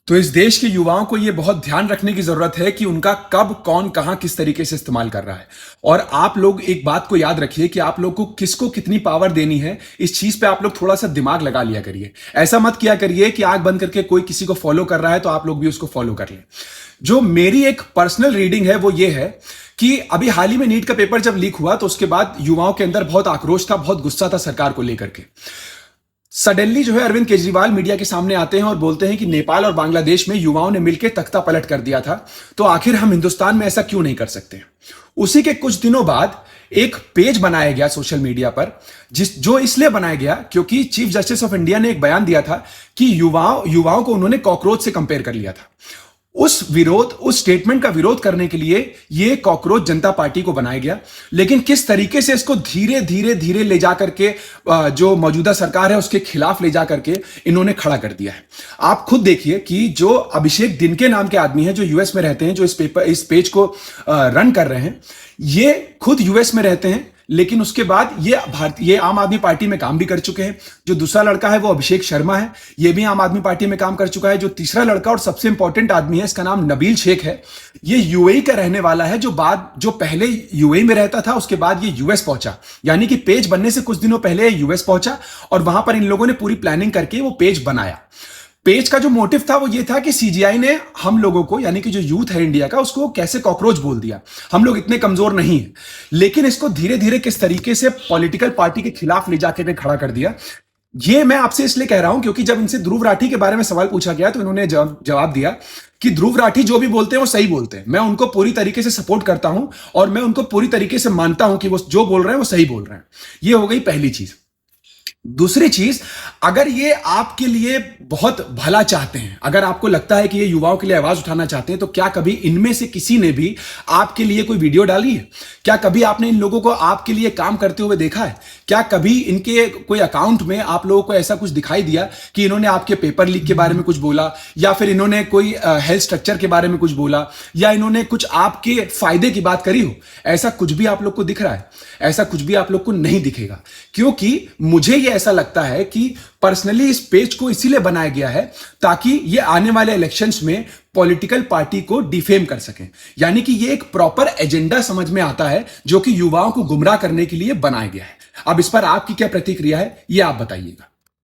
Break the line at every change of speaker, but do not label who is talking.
तो इस देश के युवाओं को यह बहुत ध्यान रखने की जरूरत है कि उनका कब कौन कहां किस तरीके से इस्तेमाल कर रहा है। और आप लोग एक बात को याद रखिए कि आप लोग को किसको कितनी पावर देनी है, इस चीज पे आप लोग थोड़ा सा दिमाग लगा लिया करिए। ऐसा मत किया करिए कि आंख बंद करके कोई किसी को फॉलो कर रहा है तो आप लोग भी उसको फॉलो कर लें। जो मेरी एक पर्सनल रीडिंग है वो ये है कि अभी हाल ही में नीट का पेपर जब लीक हुआ तो उसके बाद युवाओं के अंदर बहुत आक्रोश था, बहुत गुस्सा था सरकार को लेकर के। सडनली जो है अरविंद केजरीवाल मीडिया के सामने आते हैं और बोलते हैं कि नेपाल और बांग्लादेश में युवाओं ने मिलकर तख्ता पलट कर दिया था, तो आखिर हम हिंदुस्तान में ऐसा क्यों नहीं कर सकते। उसी के कुछ दिनों बाद एक पेज बनाया गया सोशल मीडिया पर, जो इसलिए बनाया गया क्योंकि चीफ जस्टिस ऑफ इंडिया ने एक बयान दिया था कि युवाओं को उन्होंने कॉकरोच से कंपेयर कर लिया था। उस स्टेटमेंट का विरोध करने के लिए ये कॉकरोच जनता पार्टी को बनाया गया। लेकिन किस तरीके से इसको धीरे धीरे धीरे ले जाकर के जो मौजूदा सरकार है उसके खिलाफ ले जाकर के इन्होंने खड़ा कर दिया है। आप खुद देखिए कि जो अभिषेक दिनके नाम के आदमी हैं जो यूएस में रहते हैं, जो इस पेज को रन कर रहे हैं, ये खुद यूएस में रहते हैं, लेकिन उसके बाद ये आम आदमी पार्टी में काम भी कर चुके हैं। जो दूसरा लड़का है वो अभिषेक शर्मा है, ये भी आम आदमी पार्टी में काम कर चुका है। जो तीसरा लड़का और सबसे इंपॉर्टेंट आदमी है, इसका नाम नबील शेख है, ये यूएई का रहने वाला है, जो पहले यूएई में रहता था, उसके बाद ये यूएस पहुंचा। यानी कि पेज बनने से कुछ दिनों पहले यूएस पहुंचा और वहां पर इन लोगों ने पूरी प्लानिंग करके वो पेज बनाया। पेज का जो मोटिव था वो ये था कि सीजीआई ने हम लोगों को, यानी कि जो यूथ है इंडिया का, उसको कैसे कॉकरोच बोल दिया। हम लोग इतने कमजोर नहीं हैं, लेकिन इसको धीरे धीरे किस तरीके से पॉलिटिकल पार्टी के खिलाफ ले जाके खड़ा कर दिया। ये मैं आपसे इसलिए कह रहा हूं क्योंकि जब इनसे ध्रुव राठी के बारे में सवाल पूछा गया तो इन्होंने जवाब दिया कि ध्रुव राठी जो भी बोलते हैं वो सही बोलते हैं। मैं उनको पूरी तरीके से सपोर्ट करता हूं और मैं उनको पूरी तरीके से मानता हूं कि वो जो बोल रहे हैं वो सही बोल रहे हैं। ये हो गई पहली चीज। दूसरी चीज, अगर ये आपके लिए बहुत भला चाहते हैं, अगर आपको लगता है कि ये युवाओं के लिए आवाज उठाना चाहते हैं, तो क्या कभी इनमें से किसी ने भी आपके लिए कोई वीडियो डाली है? क्या कभी आपने इन लोगों को आपके लिए काम करते हुए देखा है? क्या कभी इनके कोई अकाउंट में आप लोगों को ऐसा कुछ दिखाई दिया कि इन्होंने आपके पेपर लीक के बारे में कुछ बोला, या फिर इन्होंने कोई हेल्थ स्ट्रक्चर के बारे में कुछ बोला, या इन्होंने कुछ आपके फायदे की बात करी हो? ऐसा कुछ भी आप लोग को दिख रहा है? ऐसा कुछ भी आप लोग को नहीं दिखेगा, क्योंकि मुझे ये ऐसा लगता है कि पर्सनली इस पेज को इसीलिए बनाया गया है ताकि ये आने वाले इलेक्शंस में पॉलिटिकल पार्टी को डिफेम कर सकें। यानी कि ये एक प्रॉपर एजेंडा समझ में आता है जो कि युवाओं को गुमराह करने के लिए बनाया गया है। अब इस पर आपकी क्या प्रतिक्रिया है, ये आप बताइएगा।